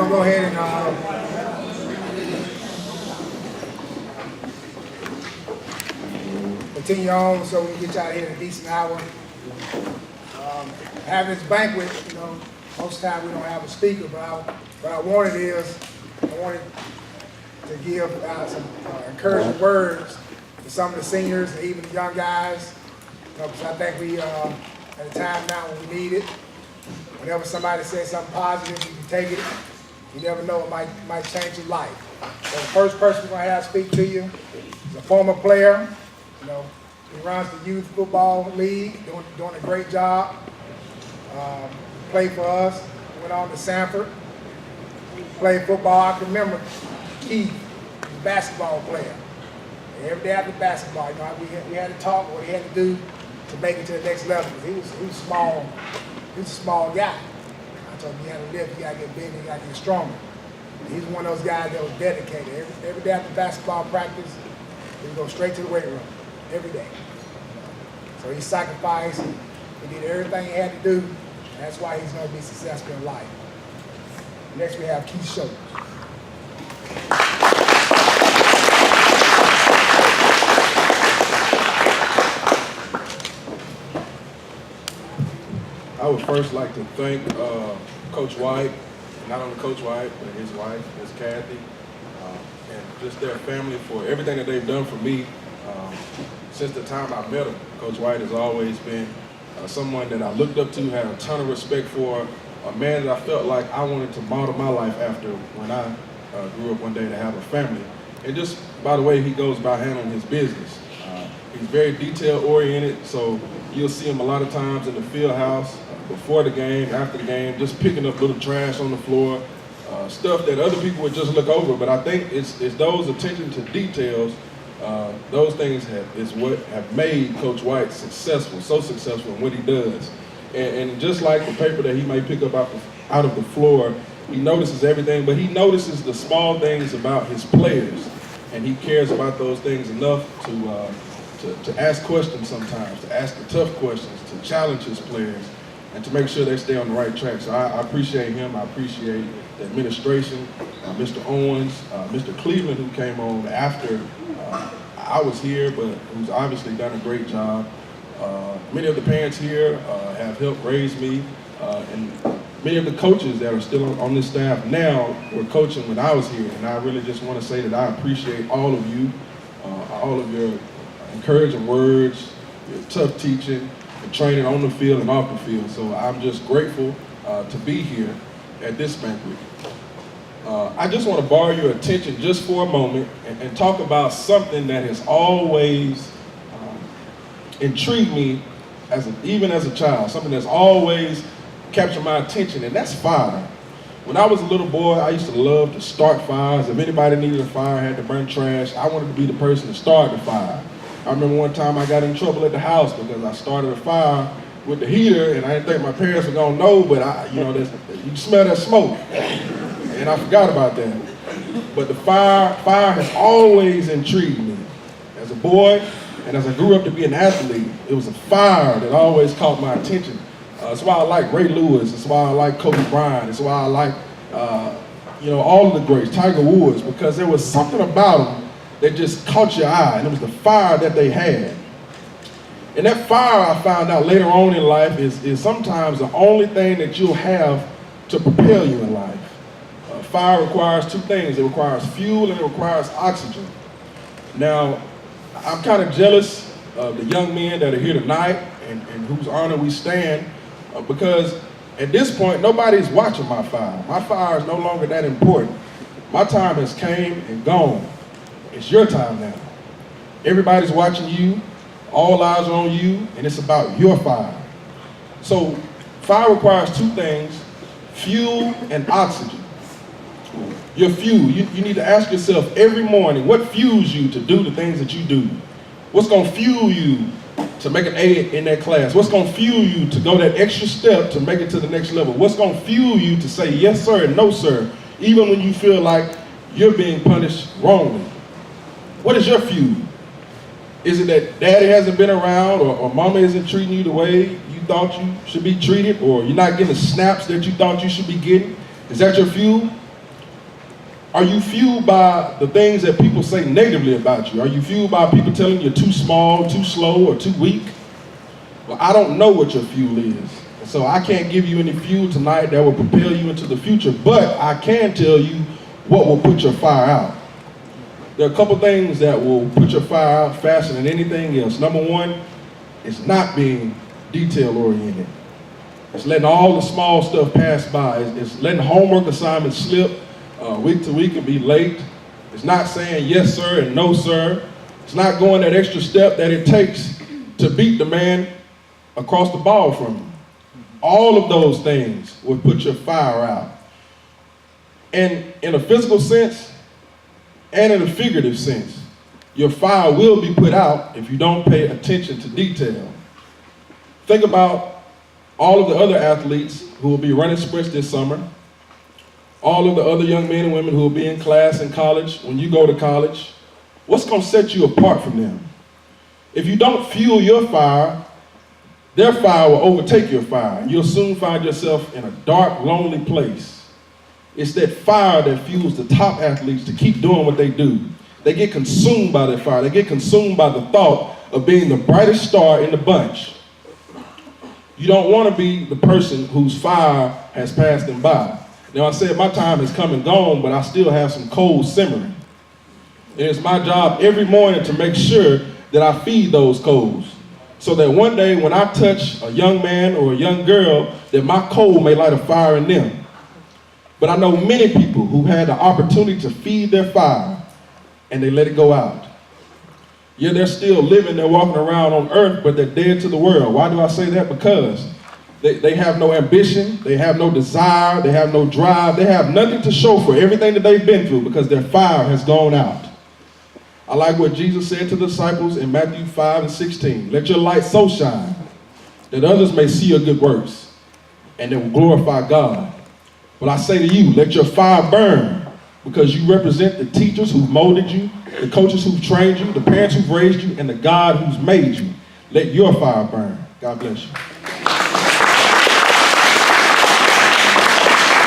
gonna go ahead and continue on so we can get y'all here in a decent hour. Having this banquet, most times we don't have a speaker, but what I wanted to give some encouraging words to some of the seniors and even the young guys, because I think we at a time now when we need it. Whenever somebody says something positive, you can take it. You never know, it might change your life. So the first person we're gonna have speak to you is a former player. He runs the youth football league, doing a great job. Played for us, went on to Sanford, played football. I can remember Keith, the basketball player. And every day after basketball, we had to talk what he had to do to make it to the next level. He was small. He was a small guy. I told him you had to lift, you gotta get bigger, you gotta get stronger. And he's one of those guys that was dedicated. Every day after basketball practice, he would go straight to the weight room, every day. So he sacrificed, he did everything he had to do, and that's why he's gonna be successful in life. Next we have Keith Schultz. I would first like to thank Coach White, not only Coach White, but his wife, Ms. Kathy, and just their family for everything that they've done for me since the time I met him. Coach White has always been someone that I looked up to, had a ton of respect for, a man that I felt like I wanted to model my life after when I grew up one day to have a family. And just by the way he goes about handling his business. He's very detail-oriented, so you'll see him a lot of times in the field house, before the game, after the game, just picking up little trash on the floor, stuff that other people would just look over. But I think it's those attention to details, those things is what have made Coach White successful, so successful in what he does. And just like the paper that he might pick up out of the floor, he notices everything, but he notices the small things about his players, and he cares about those things enough to ask questions sometimes, to ask the tough questions, to challenge his players, and to make sure they stay on the right track. So I appreciate him. I appreciate the administration, Mr. Owens, Mr. Cleveland, who came on after I was here, but who's obviously done a great job. Many of the parents here have helped raise me, and many of the coaches that are still on this staff now were coaching when I was here, and I really just want to say that I appreciate all of you, all of your encouraging words, your tough teaching, and training on the field and off the field. So I'm just grateful to be here at this banquet. I just want to borrow your attention just for a moment and talk about something that has always intrigued me even as a child, something that's always captured my attention, and that's fire. When I was a little boy, I used to love to start fires. If anybody needed a fire, had to burn trash, I wanted to be the person to start the fire. I remember one time I got in trouble at the house because I started a fire with the heater, and I didn't think my parents were gonna know, but you smell that smoke, and I forgot about that. But the fire has always intrigued me. As a boy, and as I grew up to be an athlete, it was a fire that always caught my attention. That's why I like Ray Lewis. That's why I like Kobe Bryant. That's why I like, all of the greats, Tiger Woods, because there was something about them that just caught your eye, and it was the fire that they had. And that fire, I found out later on in life, is sometimes the only thing that you'll have to propel you in life. Fire requires two things. It requires fuel and it requires oxygen. Now, I'm kind of jealous of the young men that are here tonight and whose honor we stand, because at this point, nobody's watching my fire. My fire is no longer that important. My time has came and gone. It's your time now. Everybody's watching you, all eyes are on you, and it's about your fire. So fire requires two things, fuel and oxygen. Your fuel, you need to ask yourself every morning, what fuels you to do the things that you do? What's gonna fuel you to make an A in that class? What's gonna fuel you to go that extra step to make it to the next level? What's gonna fuel you to say yes sir and no sir, even when you feel like you're being punished wrongly? What is your fuel? Is it that daddy hasn't been around, or mama isn't treating you the way you thought you should be treated, or you're not getting the snaps that you thought you should be getting? Is that your fuel? Are you fueled by the things that people say negatively about you? Are you fueled by people telling you too small, too slow, or too weak? Well, I don't know what your fuel is. So I can't give you any fuel tonight that will propel you into the future, but I can tell you what will put your fire out. There are a couple things that will put your fire out faster than anything else. Number one is not being detail oriented. It's letting all the small stuff pass by. It's letting homework assignments slip week to week and be late. It's not saying yes sir and no sir. It's not going that extra step that it takes to beat the man across the ball from you. All of those things will put your fire out. And in a physical sense and in a figurative sense, your fire will be put out if you don't pay attention to detail. Think about all of the other athletes who will be running sprints this summer, all of the other young men and women who will be in class in college when you go to college. What's going to set you apart from them? If you don't fuel your fire, their fire will overtake your fire. You'll soon find yourself in a dark, lonely place. It's that fire that fuels the top athletes to keep doing what they do. They get consumed by that fire. They get consumed by the thought of being the brightest star in the bunch. You don't want to be the person whose fire has passed them by. Now, I said my time has come and gone, but I still have some coals simmering. And it's my job every morning to make sure that I feed those coals, so that one day when I touch a young man or a young girl, that my coal may light a fire in them. But I know many people who had the opportunity to feed their fire and they let it go out. Yeah, they're still living, they're walking around on earth, but they're dead to the world. Why do I say that? Because they have no ambition, they have no desire, they have no drive, they have nothing to show for everything that they've been through because their fire has gone out. I like what Jesus said to the disciples in Matthew 5:16. Let your light so shine that others may see your good works and they will glorify God. But I say to you, let your fire burn, because you represent the teachers who've molded you, the coaches who've trained you, the parents who've raised you, and the God who's made you. Let your fire burn. God bless you.